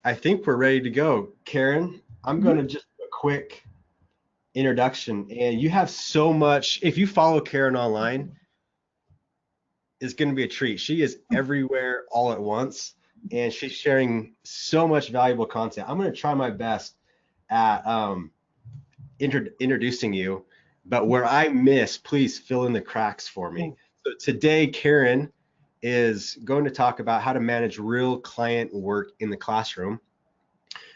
I think we're ready to go. Karen, I'm going Mhm. to just do a quick introduction. And you have so much, if you follow Karen online, it's going to be a treat. She is everywhere all at once, and she's sharing so much valuable content. I'm going to try my best at introducing you, but where I miss, please fill in the cracks for Yeah. me. So today, Karen is going to talk about how to manage real client work in the classroom.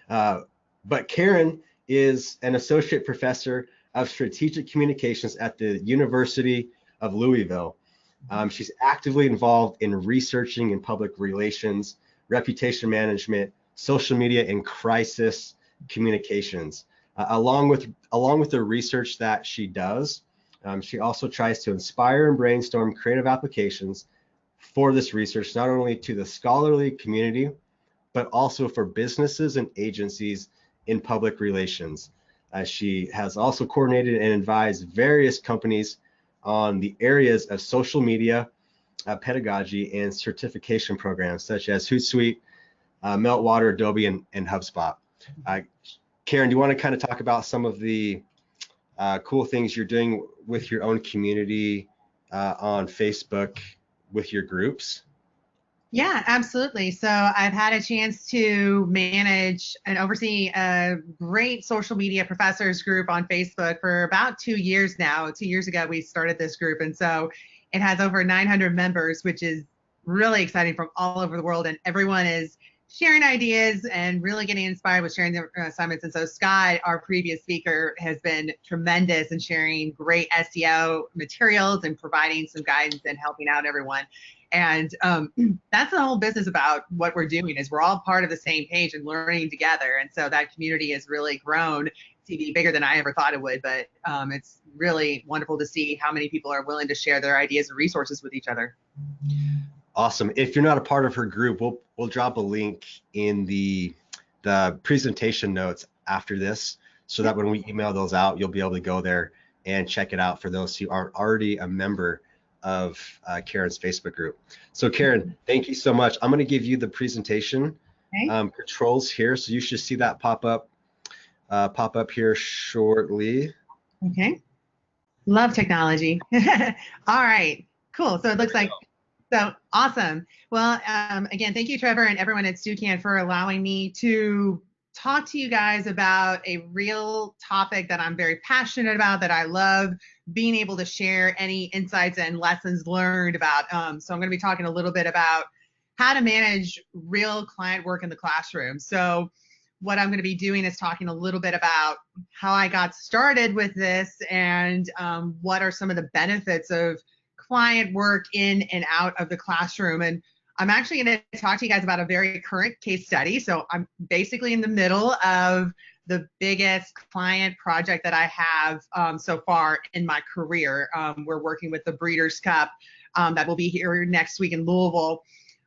Uh, but Karen is an associate professor of strategic communications at the University of Louisville. She's actively involved in researching in public relations, reputation management, social media, and crisis communications. Along with the research that she does, she also tries to inspire and brainstorm creative applications for this research, not only to the scholarly community, but also for businesses and agencies in public relations. She has also coordinated and advised various companies on the areas of social media, pedagogy, and certification programs such as Hootsuite, Meltwater, Adobe, and HubSpot. Uh, Karen, do you want to kind of talk about some of the cool things you're doing with your own community on Facebook with your groups? Yeah, absolutely. So I've had a chance to manage and oversee a great social media professors group on Facebook for about 2 years now. 2 years ago, we started this group. And so it has over 900 members, which is really exciting from all over the world. And everyone is sharing ideas and really getting inspired with sharing their assignments. And so Scott, our previous speaker, has been tremendous in sharing great SEO materials and providing some guidance and helping out everyone. And that's the whole business about what we're doing is we're all part of the same page and learning together. And so that community has really grown to be bigger than I ever thought it would. But it's really wonderful to see how many people are willing to share their ideas and resources with each other. Awesome. If you're not a part of her group, we'll drop a link in the presentation notes after this, so that when we email those out, you'll be able to go there and check it out for those who aren't already a member of Karen's Facebook group. So Karen, thank you so much. I'm going to give you the presentation Okay. controls here, so you should see that pop up here shortly. Okay. Love technology. All right. Cool. So it There looks we go. like so awesome. Well, again, thank you, Trevor, and everyone at StuCan for allowing me to talk to you guys about a real topic that I'm very passionate about, that I love being able to share any insights and lessons learned about. So I'm going to be talking a little bit about how to manage real client work in the classroom. So what I'm going to be doing is talking a little bit about how I got started with this and what are some of the benefits of client work in and out of the classroom. And I'm actually going to talk to you guys about a very current case study. So I'm basically in the middle of the biggest client project that I have so far in my career. We're working with the Breeders' Cup that will be here next week in Louisville.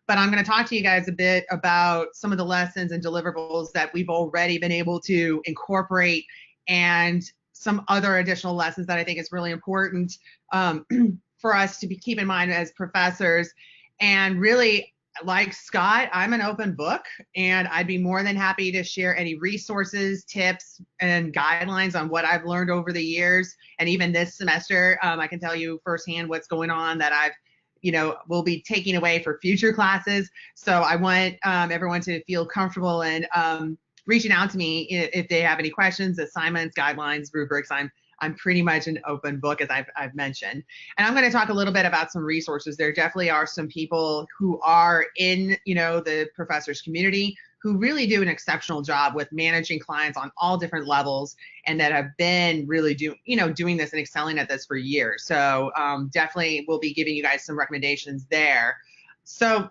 But I'm going to talk to you guys a bit about some of the lessons and deliverables that we've already been able to incorporate, and some other additional lessons that I think is really important for us to keep in mind as professors. And really, like Scott, I'm an open book, and I'd be more than happy to share any resources, tips, and guidelines on what I've learned over the years. And even this semester, I can tell you firsthand what's going on that I've will be taking away for future classes. So I want everyone to feel comfortable in reaching out to me if they have any questions, assignments, guidelines, rubrics. I'm pretty much an open book, as I've mentioned. And I'm going to talk a little bit about some resources. There definitely are some people who are in, the professors community who really do an exceptional job with managing clients on all different levels, and that have been really doing this and excelling at this for years. So definitely we'll be giving you guys some recommendations there. So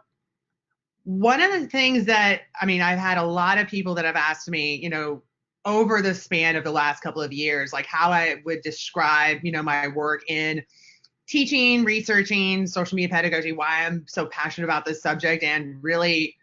one of the things that, I've had a lot of people that have asked me, over the span of the last couple of years, like how I would describe, my work in teaching, researching, social media pedagogy, why I'm so passionate about this subject. And really,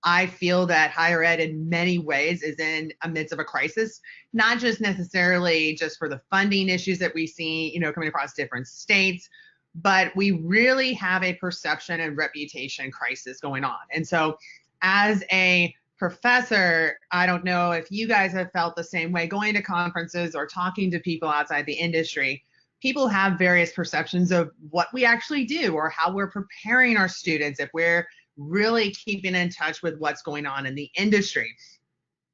I feel that higher ed in many ways is in a midst of a crisis, not just necessarily just for the funding issues that we see, coming across different states, but we really have a perception and reputation crisis going on. And so as a professor, I don't know if you guys have felt the same way going to conferences or talking to people outside the industry. People have various perceptions of what we actually do or how we're preparing our students, if we're really keeping in touch with what's going on in the industry.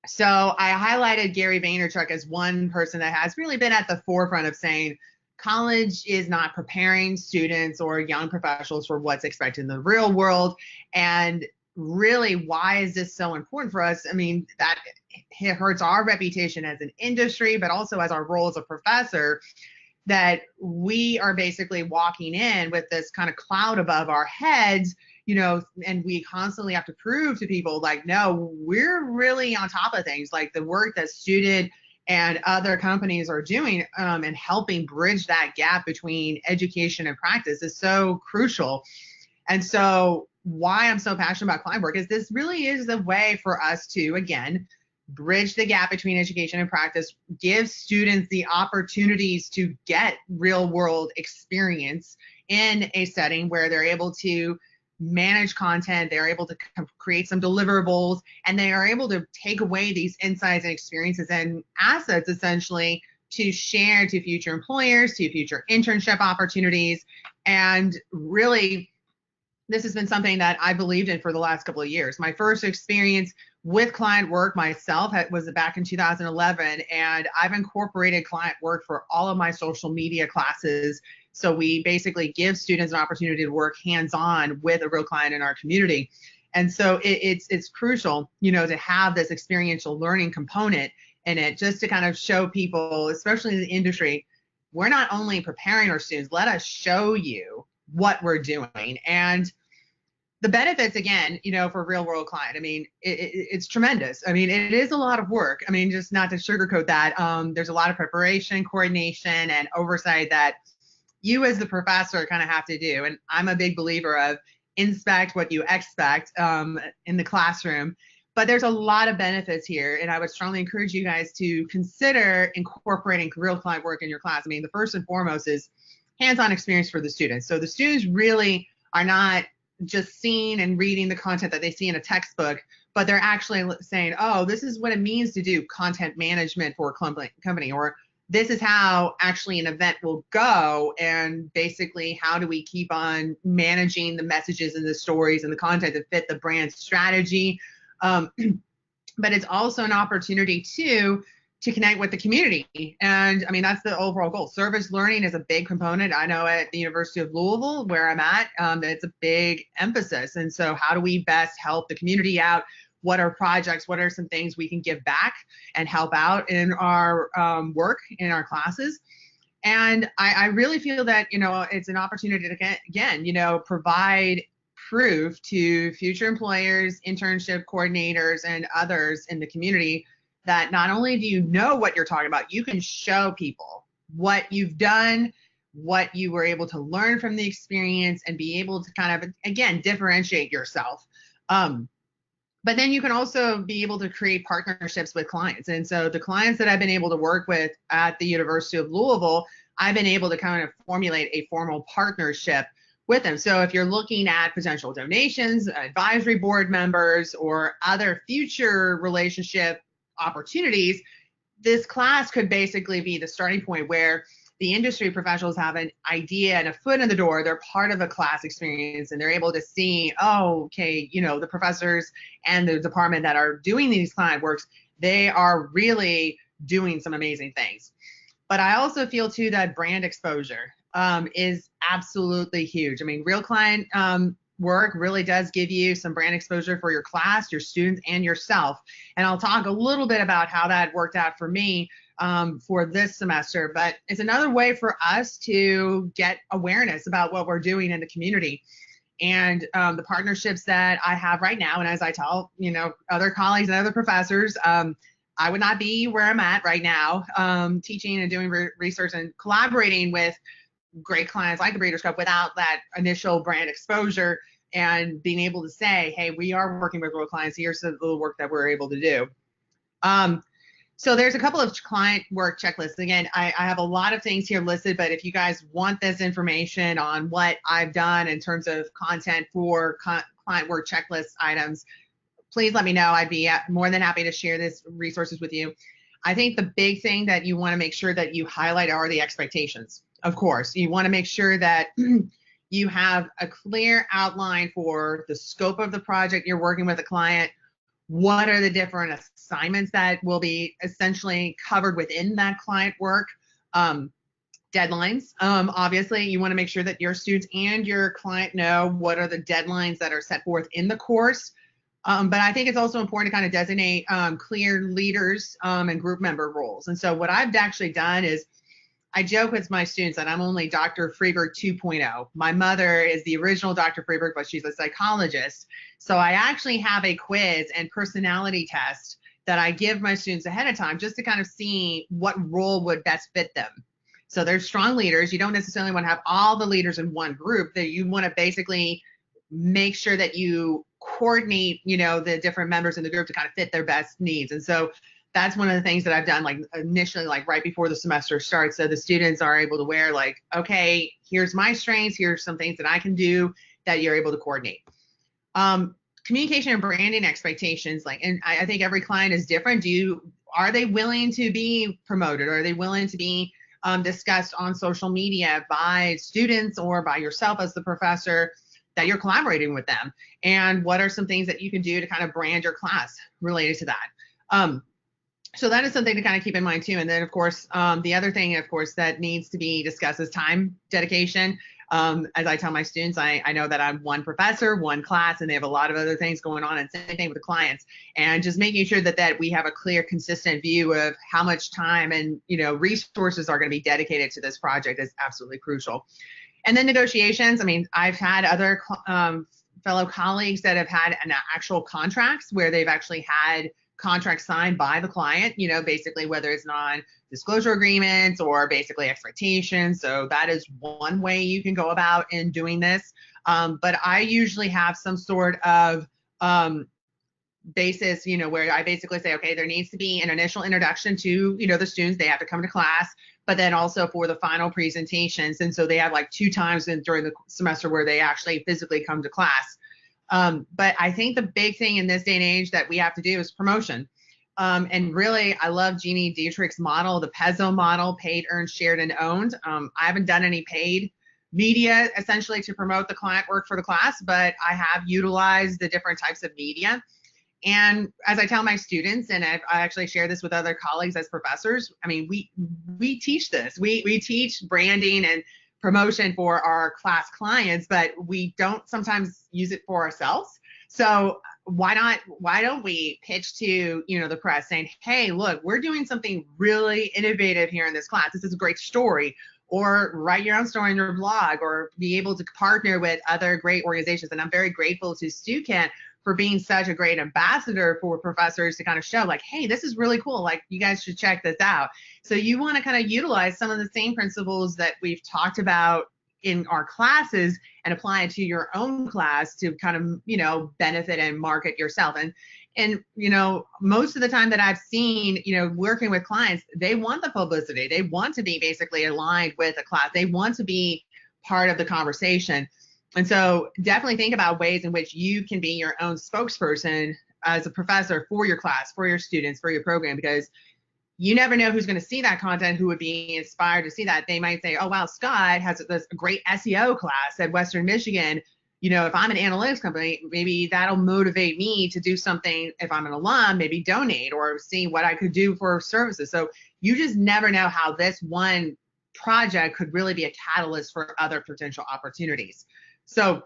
So I highlighted Gary Vaynerchuk as one person that has really been at the forefront of saying college is not preparing students or young professionals for what's expected in the real world. And really, why is this so important for us? I mean, that it hurts our reputation as an industry, but also as our role as a professor, that we are basically walking in with this kind of cloud above our heads, and we constantly have to prove to people like, no, we're really on top of things. Like the work that student and other companies are doing and helping bridge that gap between education and practice is so crucial. And so why I'm so passionate about client work is this really is a way for us to, again, bridge the gap between education and practice, give students the opportunities to get real world experience in a setting where they're able to manage content, they're able to create some deliverables, and they are able to take away these insights and experiences and assets essentially to share to future employers, to future internship opportunities. And really, this has been something that I believed in for the last couple of years. My first experience with client work myself was back in 2011, and I've incorporated client work for all of my social media classes. So we basically give students an opportunity to work hands-on with a real client in our community. And so it's crucial, to have this experiential learning component in it, just to kind of show people, especially in the industry, we're not only preparing our students, let us show you what we're doing. And the benefits, again, for real world client, I mean, it's tremendous. I mean, it is a lot of work. I mean, just not to sugarcoat that, there's a lot of preparation, coordination, and oversight that you as the professor kind of have to do. And I'm a big believer of inspect what you expect in the classroom. But there's a lot of benefits here, and I would strongly encourage you guys to consider incorporating real client work in your class. I mean, the first and foremost is hands-on experience for the students. So the students really are not just seeing and reading the content that they see in a textbook, but they're actually saying, oh, this is what it means to do content management for a company, or this is how actually an event will go, and basically how do we keep on managing the messages and the stories and the content that fit the brand strategy. But it's also an opportunity to connect with the community. And I mean, that's the overall goal. Service learning is a big component. I know at the University of Louisville, where I'm at, it's a big emphasis. And so how do we best help the community out? What are projects? What are some things we can give back and help out in our work, in our classes? And I really feel that, it's an opportunity to, again, provide proof to future employers, internship coordinators, and others in the community that not only do you know what you're talking about, you can show people what you've done, what you were able to learn from the experience, and be able to kind of, again, differentiate yourself. But then you can also be able to create partnerships with clients. And so the clients that I've been able to work with at the University of Louisville, I've been able to kind of formulate a formal partnership with them. So if you're looking at potential donations, advisory board members, or other future relationship opportunities, this class could basically be the starting point where the industry professionals have an idea and a foot in the door. They're part of a class experience, and they're able to see, oh, okay, the professors and the department that are doing these client works, they are really doing some amazing things. But I also feel too that brand exposure is absolutely huge. I mean, real client work really does give you some brand exposure for your class, your students, and yourself. And I'll talk a little bit about how that worked out for me for this semester. But it's another way for us to get awareness about what we're doing in the community. And the partnerships that I have right now, and as I tell, other colleagues and other professors, I would not be where I'm at right now, teaching and doing research and collaborating with great clients like the Breeders' Cup without that initial brand exposure and being able to say, hey, we are working with real clients. Here's the work that we're able to do. So there's a couple of client work checklists. Again, I have a lot of things here listed, but if you guys want this information on what I've done in terms of content for client work checklist items, please let me know. I'd be more than happy to share this resources with you. I think the big thing that you want to make sure that you highlight are the expectations. Of course, you want to make sure that you have a clear outline for the scope of the project you're working with a client. What are the different assignments that will be essentially covered within that client work? Deadlines. Obviously, you want to make sure that your students and your client know what are the deadlines that are set forth in the course. But I think it's also important to kind of designate clear leaders and group member roles. And so what I've actually done is I joke with my students that I'm only Dr. Freberg 2.0. My mother is the original Dr. Freberg, but she's a psychologist. So I actually have a quiz and personality test that I give my students ahead of time just to kind of see what role would best fit them. So they're strong leaders. You don't necessarily want to have all the leaders in one group. That you want to basically make sure that you coordinate, the different members in the group to kind of fit their best needs. And so that's one of the things that I've done, like initially, like right before the semester starts. So the students are able to wear like, okay, here's my strengths. Here's some things that I can do that you're able to coordinate. Communication and branding expectations. And I think every client is different. Are they willing to be promoted? Or are they willing to be discussed on social media by students or by yourself as the professor that you're collaborating with them? And what are some things that you can do to kind of brand your class related to that? So that is something to kind of keep in mind too. And then of course, the other thing, of course, that needs to be discussed is time dedication. As I tell my students, I know that I'm one professor, one class, and they have a lot of other things going on, and same thing with the clients. And just making sure that we have a clear, consistent view of how much time and resources are going to be dedicated to this project is absolutely crucial. And then negotiations. I mean, I've had other fellow colleagues that have had an actual contracts where they've actually had contracts signed by the client, basically whether it's non-disclosure agreements or basically expectations. So that is one way you can go about in doing this. But I usually have some sort of basis, where I basically say, okay, there needs to be an initial introduction to, the students. They have to come to class, but then also for the final presentations. And so they have like 2 times during the semester where they actually physically come to class. But I think the big thing in this day and age that we have to do is promotion. And really, I love Jeannie Dietrich's model, the PEZO model, paid, earned, shared, and owned. I haven't done any paid media essentially to promote the client work for the class, but I have utilized the different types of media. And as I tell my students, and I actually share this with other colleagues as professors, I mean, we teach this. We teach branding and promotion for our class clients, but we don't sometimes use it for ourselves. So why don't we pitch to, the press saying, hey, look, we're doing something really innovative here in this class. This is a great story. Or write your own story in your blog, or be able to partner with other great organizations. And I'm very grateful to StuCan for being such a great ambassador for professors to kind of show like, hey, this is really cool. Like, you guys should check this out. So you want to kind of utilize some of the same principles that we've talked about in our classes and apply it to your own class to kind of, benefit and market yourself. And most of the time that I've seen, working with clients, they want the publicity. They want to be basically aligned with a class. They want to be part of the conversation. And so definitely think about ways in which you can be your own spokesperson as a professor for your class, for your students, for your program, because you never know who's going to see that content, who would be inspired to see that. They might say, oh, wow, Scott has this great SEO class at Western Michigan. If I'm an analytics company, maybe that'll motivate me to do something. If I'm an alum, maybe donate or see what I could do for services. So you just never know how this one project could really be a catalyst for other potential opportunities. So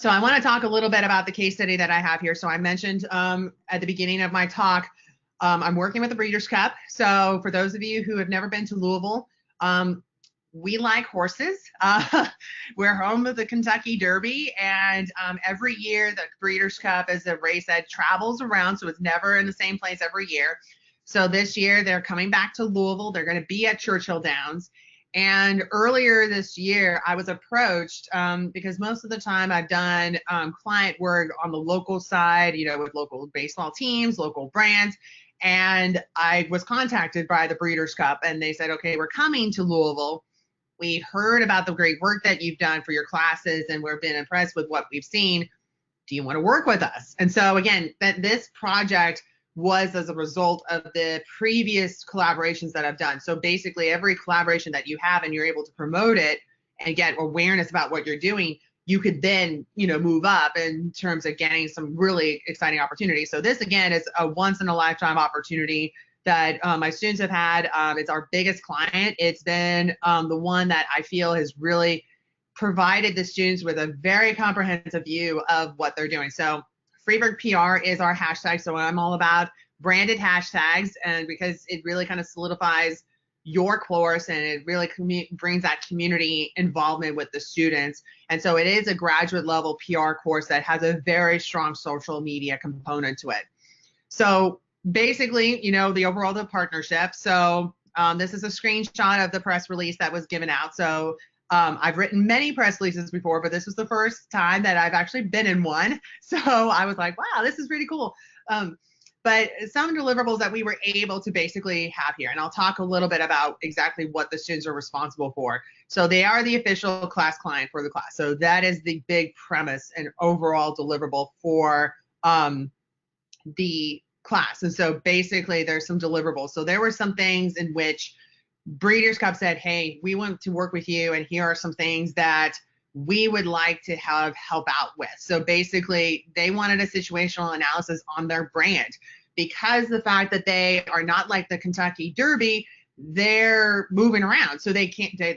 I want to talk a little bit about the case study that I have here. So I mentioned at the beginning of my talk, I'm working with the Breeders' Cup. So for those of you who have never been to Louisville, we like horses. We're home of the Kentucky Derby, and every year the Breeders' Cup is a race that travels around, so it's never in the same place every year. So this year they're coming back to Louisville. They're going to be at Churchill Downs. And earlier this year, I was approached because most of the time I've done client work on the local side, with local baseball teams, local brands. And I was contacted by the Breeders' Cup, and they said, okay, we're coming to Louisville. We heard about the great work that you've done for your classes, and we've been impressed with what we've seen. do you want to work with us? And so again, this project was as a result of the previous collaborations that I've done. So basically every collaboration that you have and you're able to promote it and get awareness about what you're doing, you could then, move up in terms of getting some really exciting opportunities. So this again is a once in a lifetime opportunity that my students have had. It's our biggest client. It's been the one that I feel has really provided the students with a very comprehensive view of what they're doing. So Freberg PR is our hashtag. So I'm all about branded hashtags, and because it really kind of solidifies your course and it really brings that community involvement with the students. And so it is a graduate level PR course that has a very strong social media component to it. So basically, the overall the partnership. So this is a screenshot of the press release that was given out. So I've written many press releases before, but this was the first time that I've actually been in one. So I was like, wow, this is pretty cool. But some deliverables that we were able to basically have here, and I'll talk a little bit about exactly what the students are responsible for. So they are the official class client for the class. So that is the big premise and overall deliverable for the class. And so basically there's some deliverables. So there were some things in which Breeders' Cup said, hey, we want to work with you, and here are some things that we would like to have help out with. So basically, they wanted a situational analysis on their brand, because the fact that they are not like the Kentucky Derby, they're moving around. So they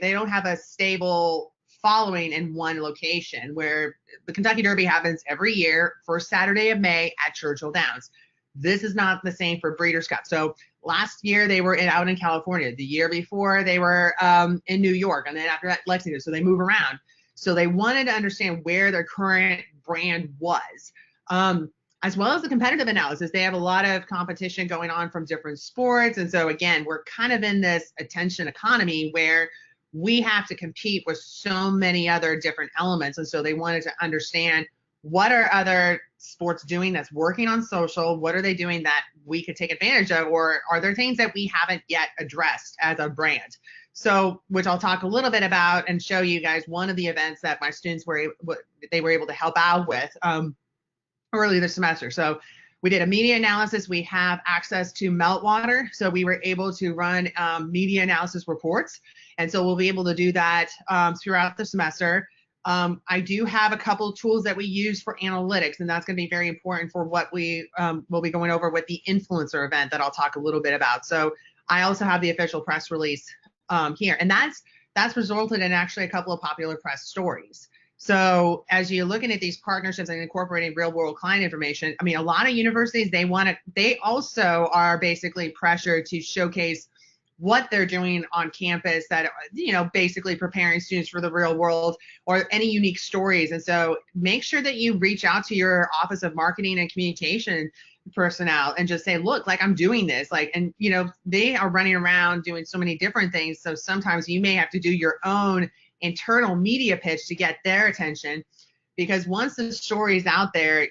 don't have a stable following in one location, where the Kentucky Derby happens every year, first Saturday of May at Churchill Downs. This is not the same for Breeders' Cup. So last year they were out in California. The year before they were in New York, and then after that Lexington. So they move around. So they wanted to understand where their current brand was, as well as the competitive analysis. They have a lot of competition going on from different sports. And so again, we're kind of in this attention economy where we have to compete with so many other different elements. And so they wanted to understand, what are other sports doing that's working on social? What are they doing that we could take advantage of? Or are there things that we haven't yet addressed as a brand? So, which I'll talk a little bit about and show you guys one of the events that my students were able to help out with early this semester. So we did a media analysis. We have access to Meltwater. So we were able to run media analysis reports. And so we'll be able to do that throughout the semester. I do have a couple of tools that we use for analytics, and that's going to be very important for what we will be going over with the influencer event that I'll talk a little bit about. So I also have the official press release here, and that's resulted in actually a couple of popular press stories. So as you're looking at these partnerships and incorporating real world client information, I mean, a lot of universities, they also are basically pressured to showcase what they're doing on campus, that, basically preparing students for the real world, or any unique stories. And so make sure that you reach out to your Office of Marketing and Communication personnel and just say, look, like, I'm doing this, and they are running around doing so many different things. So sometimes you may have to do your own internal media pitch to get their attention, because once the story is out there,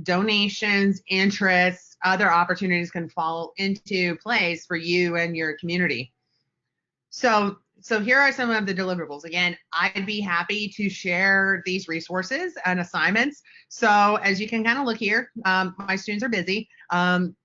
donations, interests, other opportunities can fall into place for you and your community. So here are some of the deliverables. Again, I'd be happy to share these resources and assignments. So as you can kind of look here, my students are busy.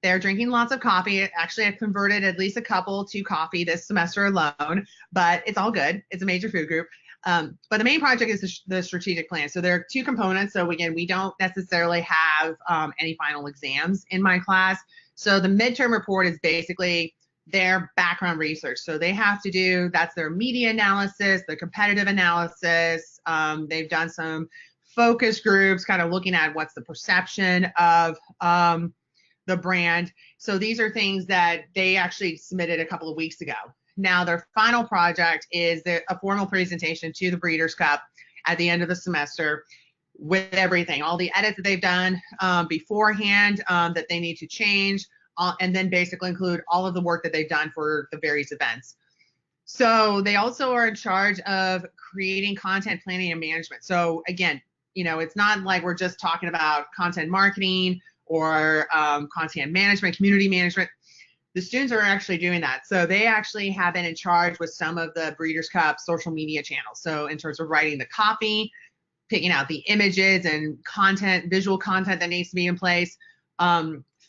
They're drinking lots of coffee. Actually, I've converted at least a couple to coffee this semester alone, but it's all good. It's a major food group. But the main project is the strategic plan. So there are two components. So again, we don't necessarily have any final exams in my class. So the midterm report is basically their background research. So they have to do, that's their media analysis, the competitive analysis. They've done some focus groups, kind of looking at what's the perception of the brand. So these are things that they actually submitted a couple of weeks ago. Now their final project is a formal presentation to the Breeders' Cup at the end of the semester with everything, all the edits that they've done beforehand that they need to change, and then basically include all of the work that they've done for the various events. So they also are in charge of creating content planning and management. So again, it's not like we're just talking about content marketing or content management, community management. The students are actually doing that. So they actually have been in charge with some of the Breeders' Cup social media channels. So in terms of writing the copy, picking out the images and content, visual content that needs to be in place,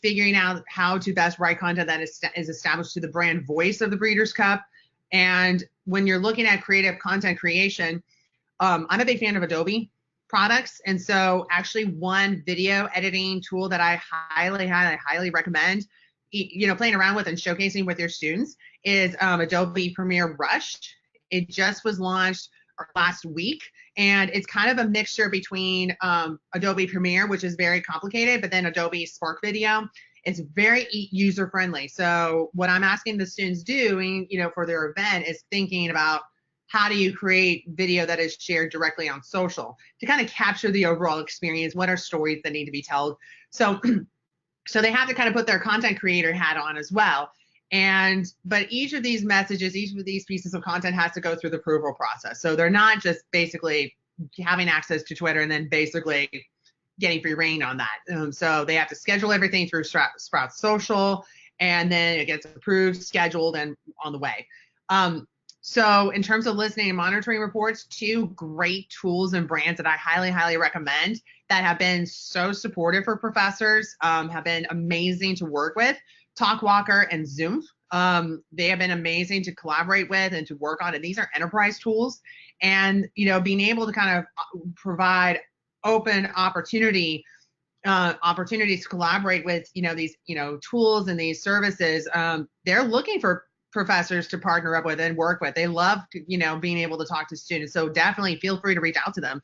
figuring out how to best write content that is established to the brand voice of the Breeders' Cup. And when you're looking at creative content creation, I'm a big fan of Adobe products. And so actually one video editing tool that I highly recommend, playing around with and showcasing with your students is Adobe Premiere Rush. It just was launched last week, and it's kind of a mixture between Adobe Premiere, which is very complicated, but then Adobe Spark Video. It's very user friendly. So what I'm asking the students do, for their event is thinking about how do you create video that is shared directly on social to kind of capture the overall experience. What are stories that need to be told? So they have to kind of put their content creator hat on as well. But each of these messages, each of these pieces of content has to go through the approval process. So they're not just basically having access to Twitter and then basically getting free reign on that. So they have to schedule everything through Sprout Social, and then it gets approved, scheduled, and on the way. So in terms of listening and monitoring reports, 2 great tools and brands that I highly recommend that have been so supportive for professors, have been amazing to work with, TalkWalker and Zoom. They have been amazing to collaborate with and to work on, and these are enterprise tools. And being able to kind of provide open opportunities to collaborate with these tools and these services. They're looking for professors to partner up with and work with. They love being able to talk to students. So definitely feel free to reach out to them.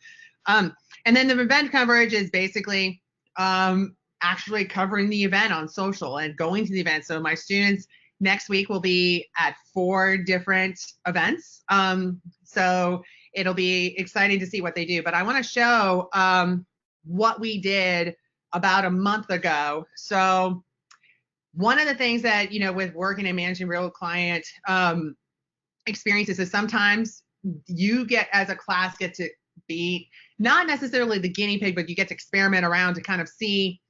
And then the event coverage is basically actually covering the event on social and going to the event. So my students next week will be at 4 different events. So it'll be exciting to see what they do. But I want to show what we did about a month ago. So one of the things that, with working and managing real client experiences is sometimes you as a class get to be not necessarily the guinea pig, but you get to experiment around to kind of see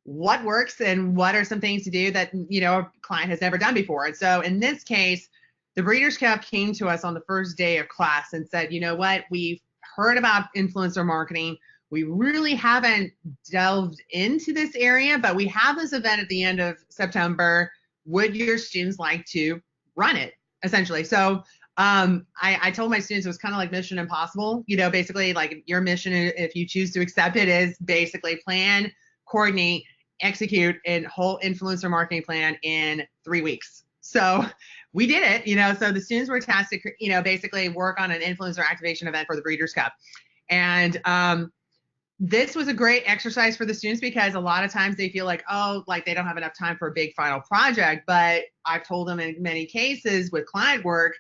what works and what are some things to do that, a client has never done before. And so in this case, the Breeders' Cup came to us on the first day of class and said, you know what, we've heard about influencer marketing. We really haven't delved into this area, but we have this event at the end of September. Would your students like to run it, essentially? So I told my students it was kind of like Mission Impossible. Basically, like your mission, if you choose to accept it, is basically plan, coordinate, execute a whole influencer marketing plan in 3 weeks. So we did it, so the students were tasked to, basically work on an influencer activation event for the Breeders' Cup. And this was a great exercise for the students because a lot of times they feel like, they don't have enough time for a big final project. But I've told them in many cases with client work,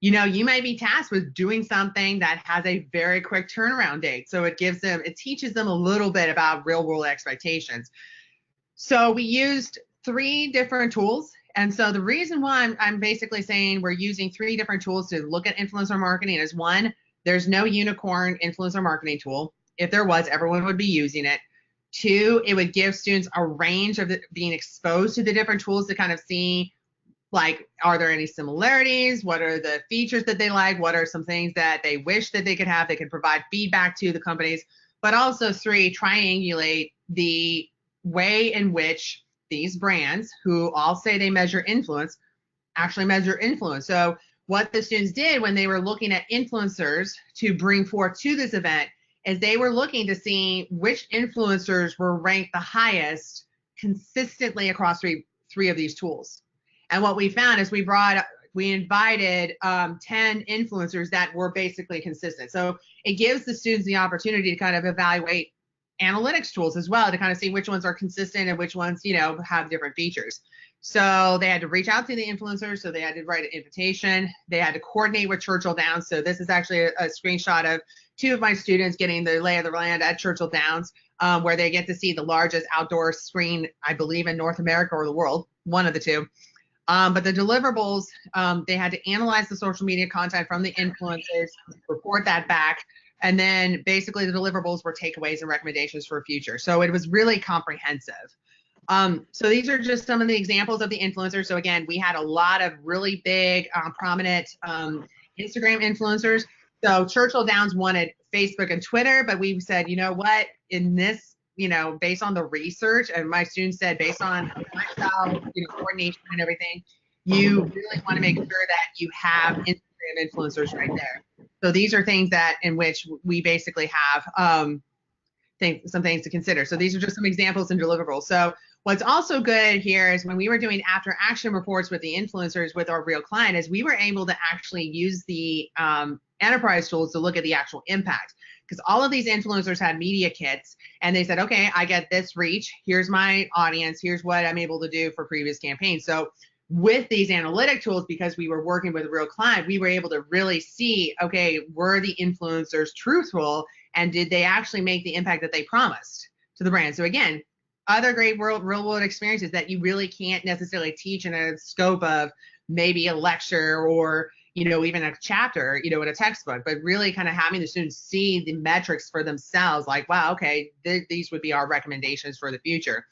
you might be tasked with doing something that has a very quick turnaround date. So it teaches them a little bit about real world expectations. So we used 3 different tools. And so the reason why I'm basically saying we're using 3 different tools to look at influencer marketing is 1, there's no unicorn influencer marketing tool. If there was, everyone would be using it. 2, it would give students a range of being exposed to the different tools to kind of see, like, are there any similarities? What are the features that they like? What are some things that they wish that they could have? They could provide feedback to the companies. But also 3, triangulate the way in which these brands, who all say they measure influence, actually measure influence. So what the students did when they were looking at influencers to bring forth to this event is they were looking to see which influencers were ranked the highest consistently across three of these tools. And what we found is we invited 10 influencers that were basically consistent. So it gives the students the opportunity to kind of evaluate analytics tools as well to kind of see which ones are consistent and which ones, have different features. So they had to reach out to the influencers. So they had to write an invitation. They had to coordinate with Churchill Downs. So this is actually a screenshot of 2 of my students getting the lay of the land at Churchill Downs, where they get to see the largest outdoor screen, I believe, in North America or the world, one of the 2. But the deliverables, they had to analyze the social media content from the influencers, report that back, and then basically the deliverables were takeaways and recommendations for future. So it was really comprehensive. So these are just some of the examples of the influencers. So again, we had a lot of really big, prominent Instagram influencers. So Churchill Downs wanted Facebook and Twitter, but we said, you know what, in this, based on the research, and my students said, based on lifestyle, coordination and everything, you really want to make sure that you have Instagram influencers right there. So these are things that in which we basically have some things to consider. So these are just some examples and deliverables. So what's also good here is when we were doing after action reports with the influencers with our real client is we were able to actually use the enterprise tools to look at the actual impact, because all of these influencers had media kits and they said, okay, I get this reach. Here's my audience. Here's what I'm able to do for previous campaigns. So with these analytic tools, because we were working with a real client, we were able to really see, okay, were the influencers truthful and did they actually make the impact that they promised to the brand? So again, other great real world experiences that you really can't necessarily teach in a scope of maybe a lecture or, even a chapter, in a textbook, but really kind of having the students see the metrics for themselves, like, wow, okay, these would be our recommendations for the future.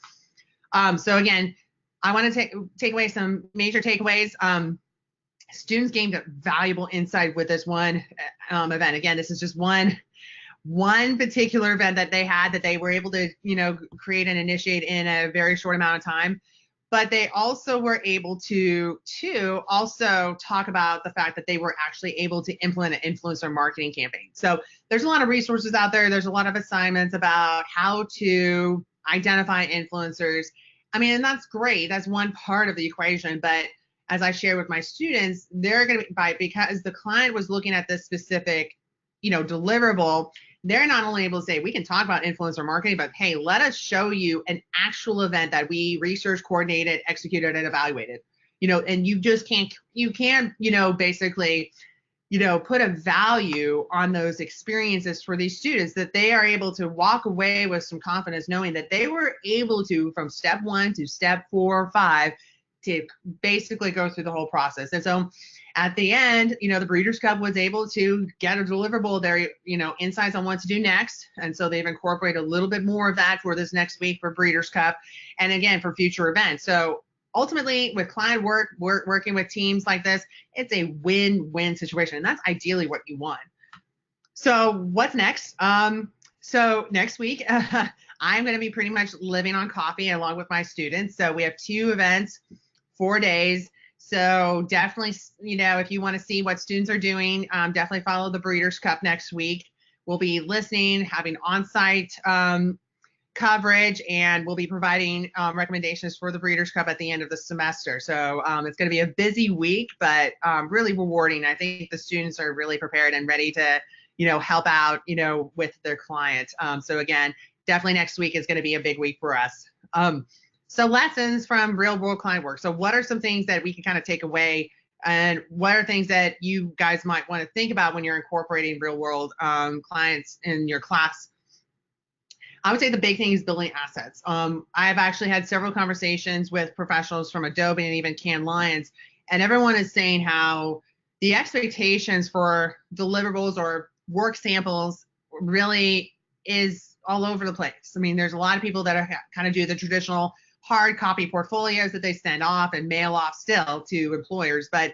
So again, I want to take away some major takeaways. Students gained valuable insight with this one event. Again, this is just one particular event that they had that they were able to, create and initiate in a very short amount of time. But they also were able to also talk about the fact that they were actually able to implement an influencer marketing campaign. So there's a lot of resources out there. There's a lot of assignments about how to identify influencers. I mean, and that's great. That's one part of the equation. But as I share with my students, they're going to be, because the client was looking at this specific, deliverable, they're not only able to say, we can talk about influencer marketing, but hey, let us show you an actual event that we research, coordinated, executed, and evaluated. And you just can't, basically, put a value on those experiences for these students that they are able to walk away with some confidence knowing that they were able to, from step 1 to step 4 or 5, to basically go through the whole process. And so at the end, the Breeders' Cup was able to get a deliverable, their, insights on what to do next. And so they've incorporated a little bit more of that for this next week for Breeders' Cup. And again, for future events. So ultimately with client working with teams like this, it's a win-win situation. And that's ideally what you want. So what's next? So next week, I'm going to be pretty much living on coffee along with my students. So we have 2 events, 4 days. So definitely, if you want to see what students are doing, definitely follow the Breeders' Cup next week. We'll be listening, having on-site coverage, and we'll be providing recommendations for the Breeders' Cup at the end of the semester. So it's going to be a busy week, but really rewarding. I think the students are really prepared and ready to, help out, with their clients. So again, definitely next week is going to be a big week for us. So lessons from real world client work. So what are some things that we can kind of take away, and what are things that you guys might want to think about when you're incorporating real world clients in your class? I would say the big thing is building assets. I've actually had several conversations with professionals from Adobe and even Cannes Lions, and everyone is saying how the expectations for deliverables or work samples really is all over the place. I mean, there's a lot of people that are kind of do the traditional hard copy portfolios that they send off and mail off still to employers, but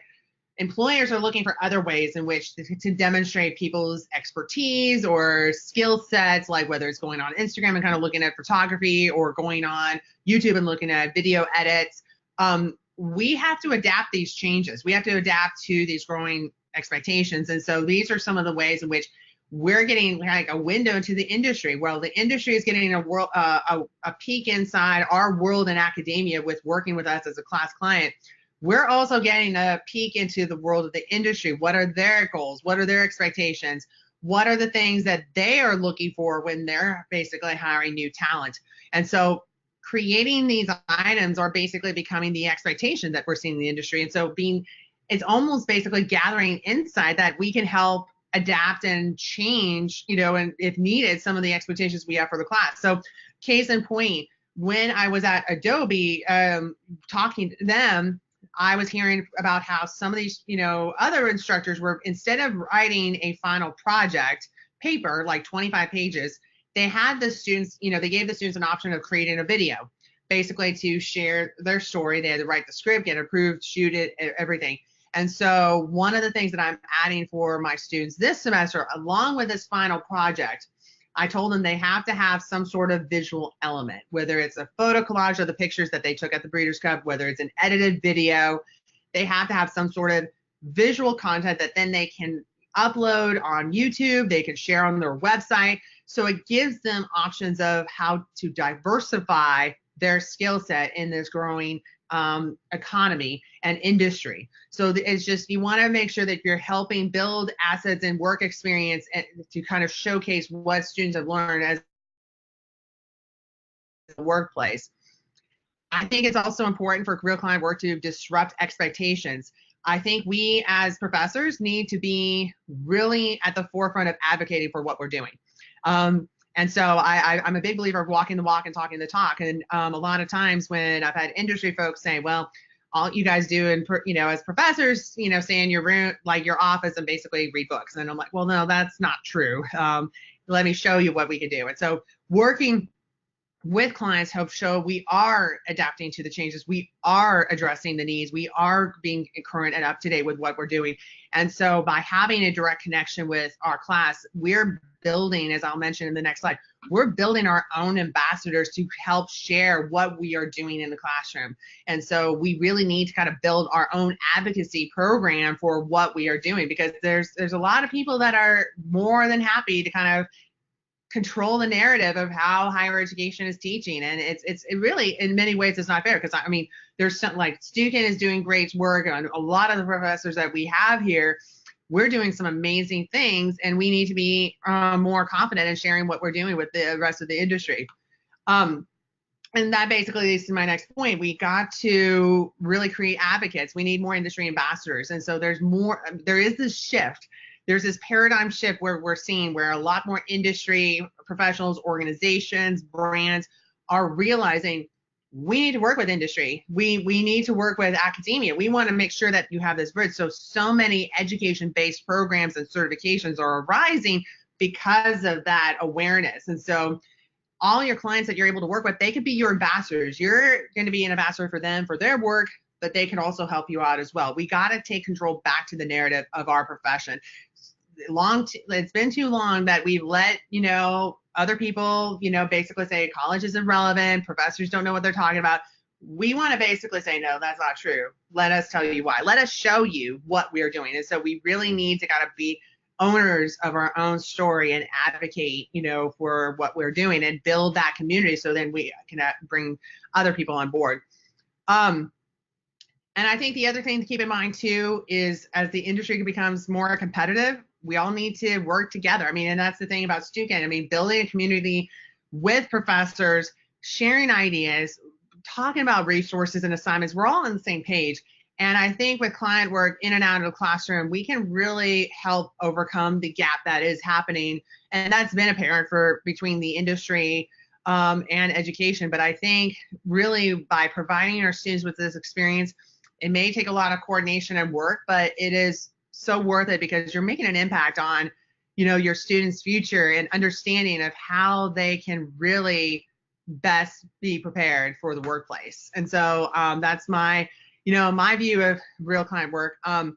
employers are looking for other ways in which to demonstrate people's expertise or skill sets, like whether it's going on Instagram and kind of looking at photography, or going on YouTube and looking at video edits. We have to adapt these changes. We have to adapt to these growing expectations. And so these are some of the ways in which we're getting like a window into the industry. Well, the industry is getting a peek inside our world in academia with working with us as a class client. We're also getting a peek into the world of the industry. What are their goals? What are their expectations? What are the things that they are looking for when they're basically hiring new talent? And so creating these items are basically becoming the expectation that we're seeing in the industry. And so it's almost basically gathering insight that we can help adapt and change, and if needed, some of the expectations we have for the class. So case in point, when I was at Adobe talking to them, I was hearing about how some of these, other instructors were, instead of writing a final project paper, like 25 pages, they had the students, they gave the students an option of creating a video, basically to share their story. They had to write the script, get approved, shoot it, everything. And so one of the things that I'm adding for my students this semester, along with this final project, I told them they have to have some sort of visual element, whether it's a photo collage of the pictures that they took at the Breeders' Cup, whether it's an edited video. They have to have some sort of visual content that then they can upload on YouTube, they can share on their website. So it gives them options of how to diversify their skill set in this growing economy and industry. So it's just, you want to make sure that you're helping build assets and work experience and to kind of showcase what students have learned as a workplace. I think it's also important for real client work to disrupt expectations. I think we as professors need to be really at the forefront of advocating for what we're doing. And so I'm a big believer of walking the walk and talking the talk. And a lot of times when I've had industry folks say, well, all you guys do, and as professors, stay in your room, like your office, and basically read books. And I'm like, well, no, that's not true. Let me show you what we can do. And so working with clients help show we are adapting to the changes, we are addressing the needs, we are being current and up to date with what we're doing. And so by having a direct connection with our class, we're building, as I'll mention in the next slide, we're building our own ambassadors to help share what we are doing in the classroom. And so we really need to kind of build our own advocacy program for what we are doing, because there's a lot of people that are more than happy to kind of control the narrative of how higher education is teaching. And it really, in many ways, it's not fair, because I mean, there's some, like Stukin is doing great work, and a lot of the professors that we have here, we're doing some amazing things, and we need to be more confident in sharing what we're doing with the rest of the industry. And that basically leads to my next point. We got to really create advocates. We need more industry ambassadors. And so there is this shift. There's this paradigm shift where we're seeing where a lot more industry professionals, organizations, brands are realizing we need to work with industry. We need to work with academia. We want to make sure that you have this bridge. So many education-based programs and certifications are arising because of that awareness. And so all your clients that you're able to work with, they could be your ambassadors. You're going to be an ambassador for them, for their work, but they can also help you out as well. We got to take control back to the narrative of our profession. It's been too long that we've let, other people, basically say college is irrelevant, professors don't know what they're talking about. We want to basically say, no, that's not true. Let us tell you why. Let us show you what we're doing. And so we really need to kind of be owners of our own story and advocate, for what we're doing and build that community, so then we can bring other people on board. And I think the other thing to keep in mind too is, as the industry becomes more competitive, we all need to work together. I mean, and that's the thing about Stukin. I mean, building a community with professors, sharing ideas, talking about resources and assignments, we're all on the same page. And I think with client work in and out of the classroom, we can really help overcome the gap that is happening. And that's been apparent between the industry and education. But I think really by providing our students with this experience, it may take a lot of coordination and work, but it is so worth it, because you're making an impact on, your students' future and understanding of how they can really best be prepared for the workplace. And so that's my view of real client work. I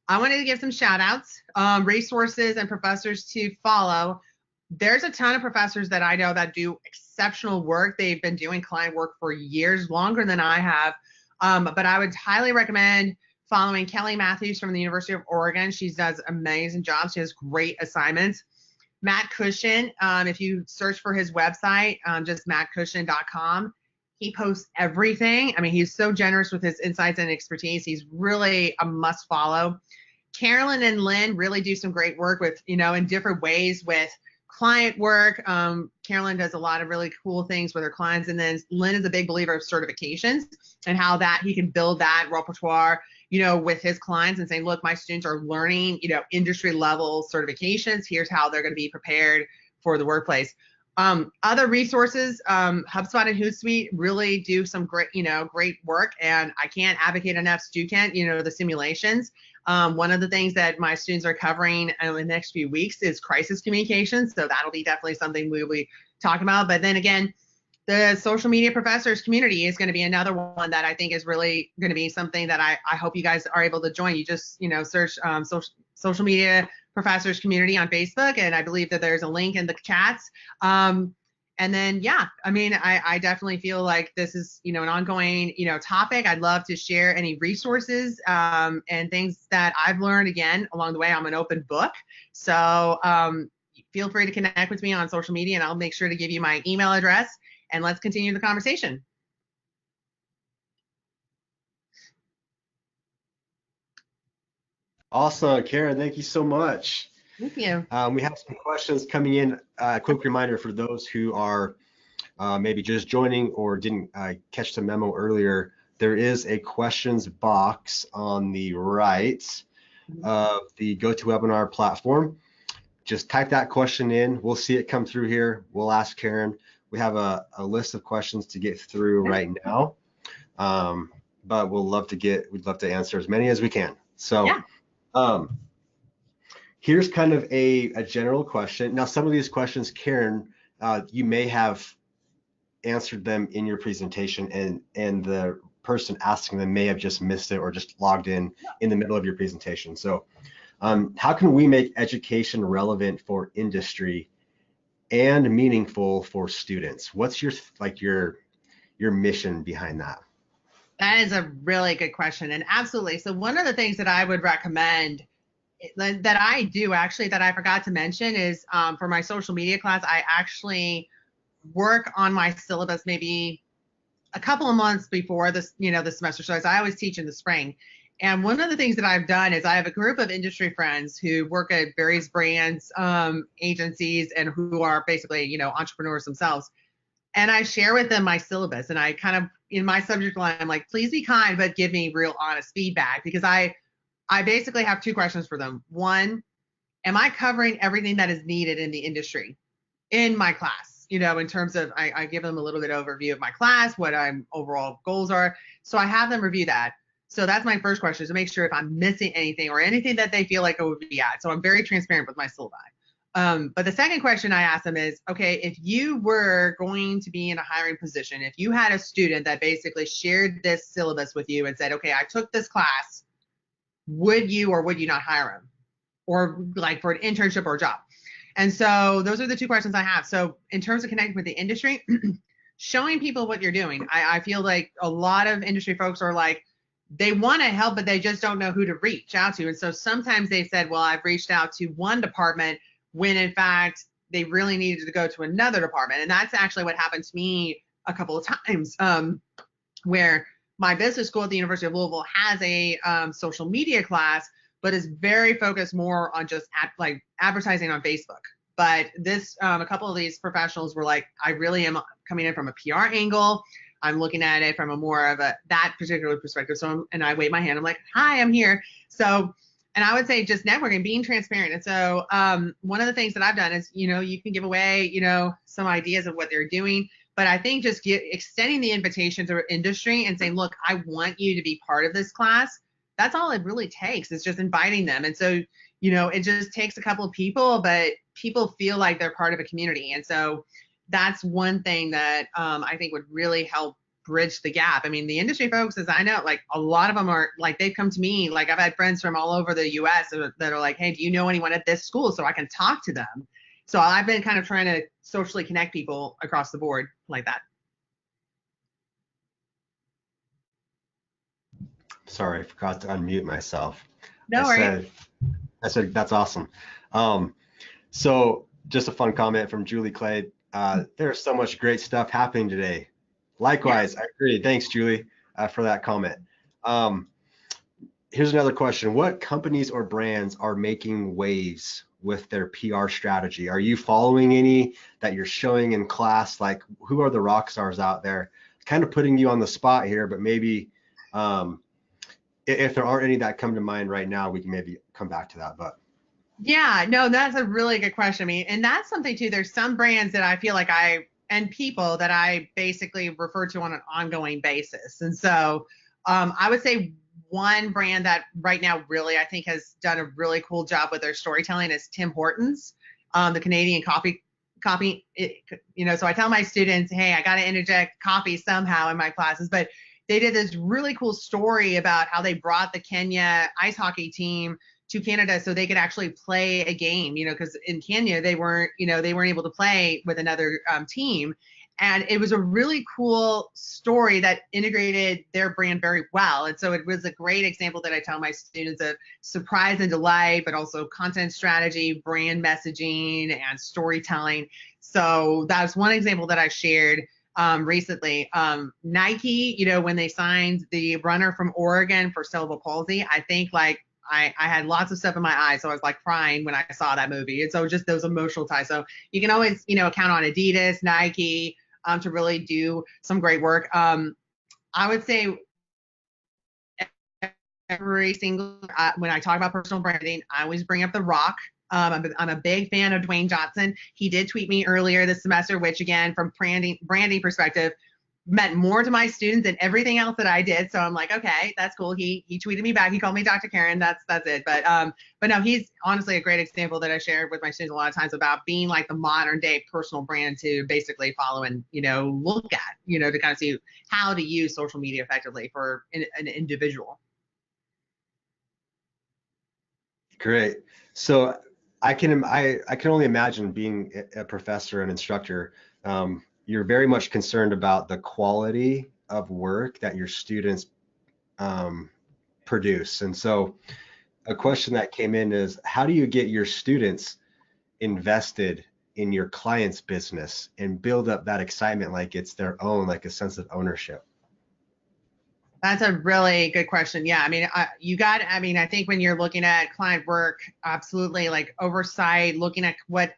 wanted to give some shout outs, resources and professors to follow. There's a ton of professors that I know that do exceptional work. They've been doing client work for years, longer than I have. But I would highly recommend following Kelly Matthews from the University of Oregon. She does amazing jobs. She has great assignments. Matt Cushion, if you search for his website, just mattcushion.com, he posts everything. I mean, he's so generous with his insights and expertise. He's really a must follow. Carolyn and Lynn really do some great work with, in different ways with client work. Carolyn does a lot of really cool things with her clients. And then Lynn is a big believer of certifications and how that he can build that repertoire, with his clients and saying, look, my students are learning, industry level certifications. Here's how they're going to be prepared for the workplace. Other resources, HubSpot and Hootsuite really do some great, great work. And I can't advocate enough Stukin, the simulations. One of the things that my students are covering in the next few weeks is crisis communication. So that'll be definitely something we'll be talking about. But then again, the social media professors community is going to be another one that I think is really going to be something that I hope you guys are able to join. You just, search social media professors community on Facebook, and I believe that there's a link in the chats. And then, yeah, I mean, I definitely feel like this is, an ongoing, topic. I'd love to share any resources and things that I've learned, again, along the way. I'm an open book. So feel free to connect with me on social media, and I'll make sure to give you my email address, and let's continue the conversation. Awesome, Karen. Thank you so much. Thank you. We have some questions coming in. Quick reminder for those who are maybe just joining or didn't catch the memo earlier. There is a questions box on the right of the GoToWebinar platform. Just type that question in. We'll see it come through here. We'll ask Karen. We have a list of questions to get through right now, but we'd love to answer as many as we can. So. Yeah. Here's kind of a general question. Now, some of these questions, Karen, you may have answered them in your presentation, and the person asking them may have just missed it or just logged in the middle of your presentation. So how can we make education relevant for industry and meaningful for students? What's your mission behind that? That is a really good question, and absolutely. So one of the things that I would recommend that I do actually that I forgot to mention is for my social media class, I actually work on my syllabus maybe a couple of months before this, the semester starts. I always teach in the spring. And one of the things that I've done is I have a group of industry friends who work at various brands, agencies, and who are basically, entrepreneurs themselves. And I share with them my syllabus, and I kind of, in my subject line, I'm like, please be kind, but give me real honest feedback, because I basically have two questions for them. One, am I covering everything that is needed in the industry in my class? In terms of, I give them a little bit overview of my class, what overall goals are. So I have them review that. So that's my first question, is to make sure if I'm missing anything or anything that they feel like it would be at. So I'm very transparent with my syllabi. But the second question I ask them is, okay, if you were going to be in a hiring position, if you had a student that basically shared this syllabus with you and said, okay, I took this class, would you or would you not hire him, or like for an internship or a job? And so those are the two questions I have. So in terms of connecting with the industry, showing people what you're doing. I feel like a lot of industry folks are like, they want to help, but they just don't know who to reach out to. And so sometimes they said, well, I've reached out to one department when in fact they really needed to go to another department. And that's actually what happened to me a couple of times, where my business school at the University of Louisville has a social media class, but is very focused more on just advertising on Facebook. But this, a couple of these professionals were like, I really am coming in from a PR angle. I'm looking at it from a more of that particular perspective. So, and I wave my hand. I'm like, hi, I'm here. So, and I would say just networking, being transparent. And so one of the things that I've done is, you can give away, some ideas of what they're doing. But I think just extending the invitation to industry and saying, look, I want you to be part of this class. That's all it really takes, is just inviting them. And so, it just takes a couple of people, but people feel like they're part of a community. And so that's one thing that I think would really help bridge the gap. I mean, the industry folks, as I know, like a lot of them are like, they've come to me, like I've had friends from all over the US that are like, hey, do you know anyone at this school so I can talk to them? So I've been kind of trying to socially connect people across the board like that. Sorry, I forgot to unmute myself. No worries. I said that's awesome. So just a fun comment from Julie Clay. There's so much great stuff happening today. Likewise, yeah. I agree. Thanks, Julie, for that comment. Here's another question. What companies or brands are making waves with their PR strategy? Are you following any that you're showing in class? Like, who are the rock stars out there? Kind of putting you on the spot here, but maybe if there aren't any that come to mind right now, we can maybe come back to that. But yeah, no, that's a really good question. I mean, and that's something too. There's some brands that I feel like and people that I basically refer to on an ongoing basis. And so I would say one brand that right now really I think has done a really cool job with their storytelling is Tim Hortons, the Canadian coffee copy, so I tell my students, hey, I got to interject copy somehow in my classes, but they did this really cool story about how they brought the Kenya ice hockey team to Canada so they could actually play a game, because in Kenya they weren't able to play with another team. And it was a really cool story that integrated their brand very well. And so it was a great example that I tell my students of surprise and delight, but also content strategy, brand messaging, and storytelling. So that's one example that I shared recently. Nike, when they signed the runner from Oregon for cerebral palsy, I think I had lots of stuff in my eyes, so I was like crying when I saw that movie. And so just those emotional ties. So you can always, count on Adidas, Nike, to really do some great work. I would say every single, when I talk about personal branding, I always bring up The Rock. I'm a big fan of Dwayne Johnson. He did tweet me earlier this semester, which again, from branding perspective, meant more to my students than everything else that I did. So I'm like, okay, that's cool. He tweeted me back. He called me Dr. Karen. That's it. But no, he's honestly a great example that I shared with my students a lot of times about being like the modern day personal brand to basically follow and, look at, to kind of see how to use social media effectively for an individual. Great. So I can only imagine being a professor and instructor. You're very much concerned about the quality of work that your students produce. And so a question that came in is, how do you get your students invested in your client's business and build up that excitement like it's their own, like a sense of ownership? That's a really good question. Yeah, I think when you're looking at client work, absolutely, like oversight, looking at what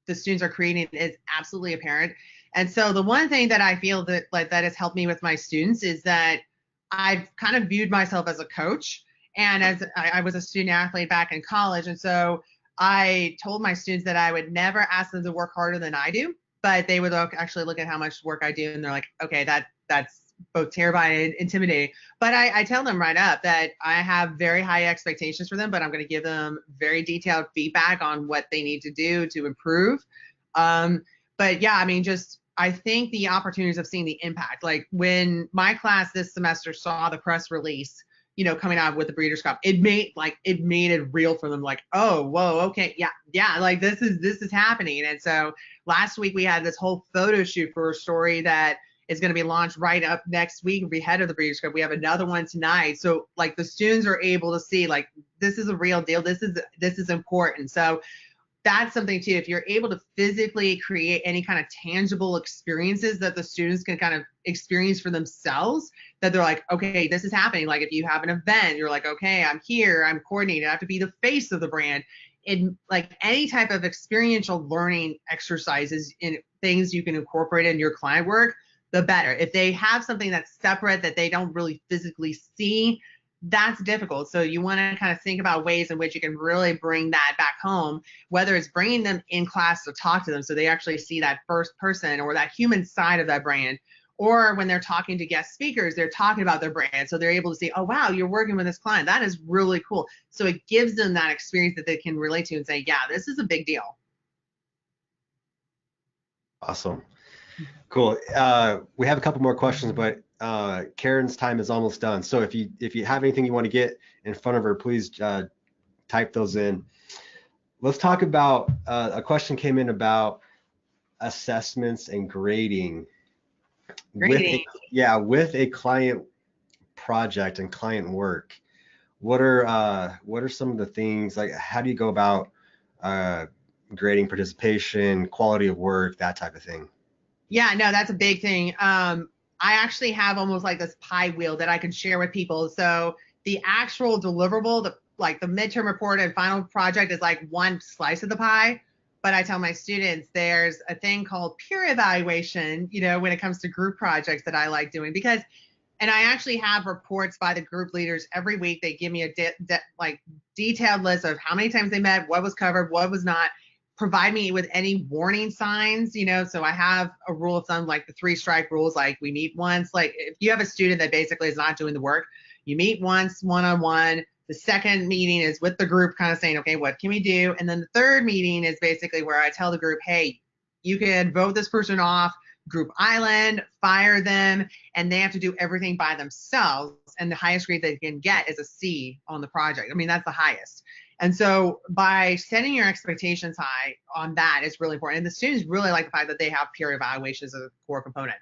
the students are creating is absolutely apparent. And so the one thing that I feel that that has helped me with my students is that I've kind of viewed myself as a coach, and as I was a student athlete back in college, and so I told my students that I would never ask them to work harder than I do, but they would actually look at how much work I do, and they're like, okay, that's both terrifying and intimidating. But I tell them right up that I have very high expectations for them, but I'm going to give them very detailed feedback on what they need to do to improve. But yeah, I think the opportunities of seeing the impact, like when my class this semester saw the press release, coming out with the Breeders' Cup, it made it real for them. Like, oh, whoa, okay, yeah, like this is happening. And so last week we had this whole photo shoot for a story that is going to be launched right up next week. We'll be ahead of the Breeders' Cup. We have another one tonight. So like the students are able to see like this is a real deal. This is important. So that's something too. If you're able to physically create any kind of tangible experiences that the students can kind of experience for themselves, that they're like, okay, this is happening. Like if you have an event, you're like, okay, I'm here, I'm coordinating, I have to be the face of the brand. In like any type of experiential learning exercises and things you can incorporate in your client work, the better. If they have something that's separate that they don't really physically see, that's difficult. So you want to kind of think about ways in which you can really bring that back home, whether it's bringing them in class to talk to them so they actually see that first person or that human side of that brand, or when they're talking to guest speakers, they're talking about their brand. So they're able to see, oh, wow, you're working with this client. That is really cool. So it gives them that experience that they can relate to and say, yeah, this is a big deal. Awesome. Cool. We have a couple more questions, but Karen's time is almost done. So if you have anything you want to get in front of her, please type those in. Let's talk about a question came in about assessments and grading. Grading. With a client project and client work. What are some of the things, like how do you go about grading participation, quality of work, that type of thing? Yeah, no, that's a big thing. I actually have almost like this pie wheel that I can share with people. So the actual deliverable, the midterm report and final project is like one slice of the pie. But I tell my students there's a thing called peer evaluation, when it comes to group projects that I like doing, because, and I actually have reports by the group leaders every week. They give me a detailed list of how many times they met, what was covered, what was not. Provide me with any warning signs, so I have a rule of thumb, like the 3 strike rules, like we meet once. Like if you have a student that basically is not doing the work, you meet once one-on-one. The second meeting is with the group kind of saying, okay, what can we do? And then the third meeting is basically where I tell the group, hey, you can vote this person off, group island, fire them, and they have to do everything by themselves. And the highest grade they can get is a C on the project. I mean, that's the highest. And so by setting your expectations high on that is really important. And the students really like the fact that they have peer evaluations as a core component.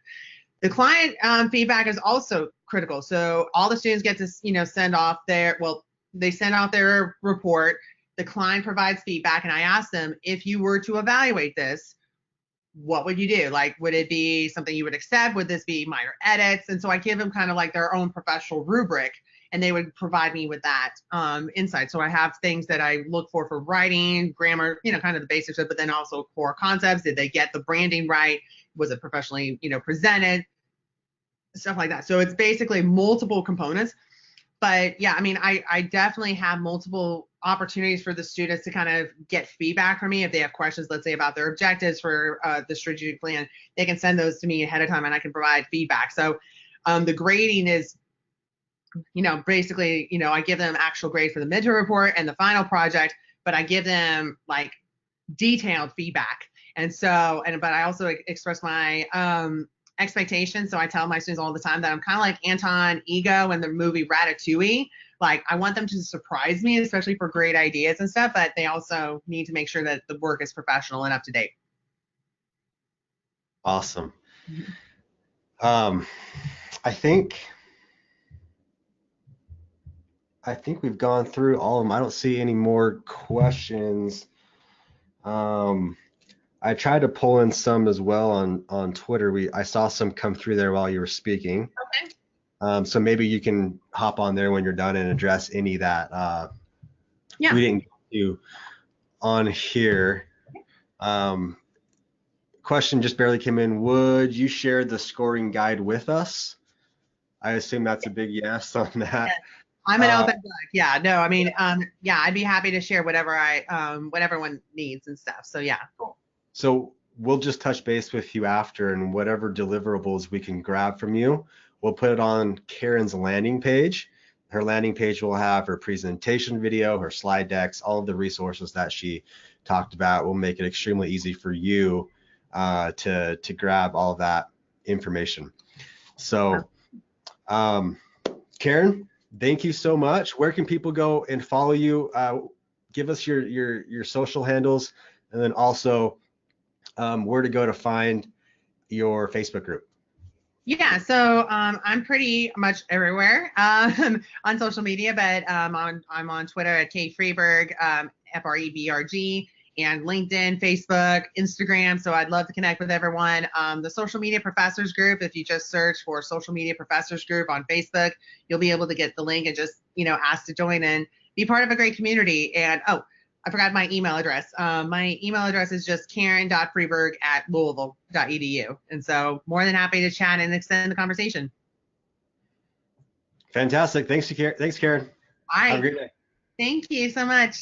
The client feedback is also critical. So all the students get to, send off they send off their report. The client provides feedback, and I ask them, if you were to evaluate this, what would you do? Like, would it be something you would accept? Would this be minor edits? And so I give them kind of like their own professional rubric, and they would provide me with that insight. So I have things that I look for writing, grammar, kind of the basics of it, but then also core concepts. Did they get the branding right? Was it professionally, presented? Stuff like that. So it's basically multiple components. But yeah, I mean, I definitely have multiple opportunities for the students to kind of get feedback from me. If they have questions, let's say about their objectives for the strategic plan, they can send those to me ahead of time and I can provide feedback. So the grading is, basically, I give them actual grade for the midterm report and the final project, but I give them like detailed feedback. And so, but I also express my expectations. So I tell my students all the time that I'm kind of like Anton Ego in the movie Ratatouille. Like, I want them to surprise me, especially for great ideas and stuff, but they also need to make sure that the work is professional and up to date. Awesome. I think we've gone through all of them. I don't see any more questions. I tried to pull in some as well on Twitter. I saw some come through there while you were speaking. Okay. So maybe you can hop on there when you're done and address any that Yeah. we didn't get to on here. Question just barely came in. Would you share the scoring guide with us? I assume that's a big yes on that. I'm an open book. Yeah, no, I mean, yeah, I'd be happy to share whatever what everyone needs and stuff. So yeah. Cool. So we'll just touch base with you after, and whatever deliverables we can grab from you, we'll put it on Karen's landing page. Her landing page will have her presentation video, her slide decks, all of the resources that she talked about. We'll make it extremely easy for you to grab all of that information. So, Karen, thank you so much. Where can people go and follow you? Give us your social handles, and then also where to go to find your Facebook group. Yeah, so I'm pretty much everywhere on social media, but I'm on Twitter at Freberg, Freberg, and LinkedIn, Facebook, Instagram. So I'd love to connect with everyone. The Social Media Professors Group, if you just search for Social Media Professors Group on Facebook, you'll be able to get the link and just ask to join and be part of a great community. And I forgot my email address. My email address is just karen.freberg@louisville.edu. And so more than happy to chat and extend the conversation. Fantastic. Thanks, Karen. All right. Have a great day. Thank you so much.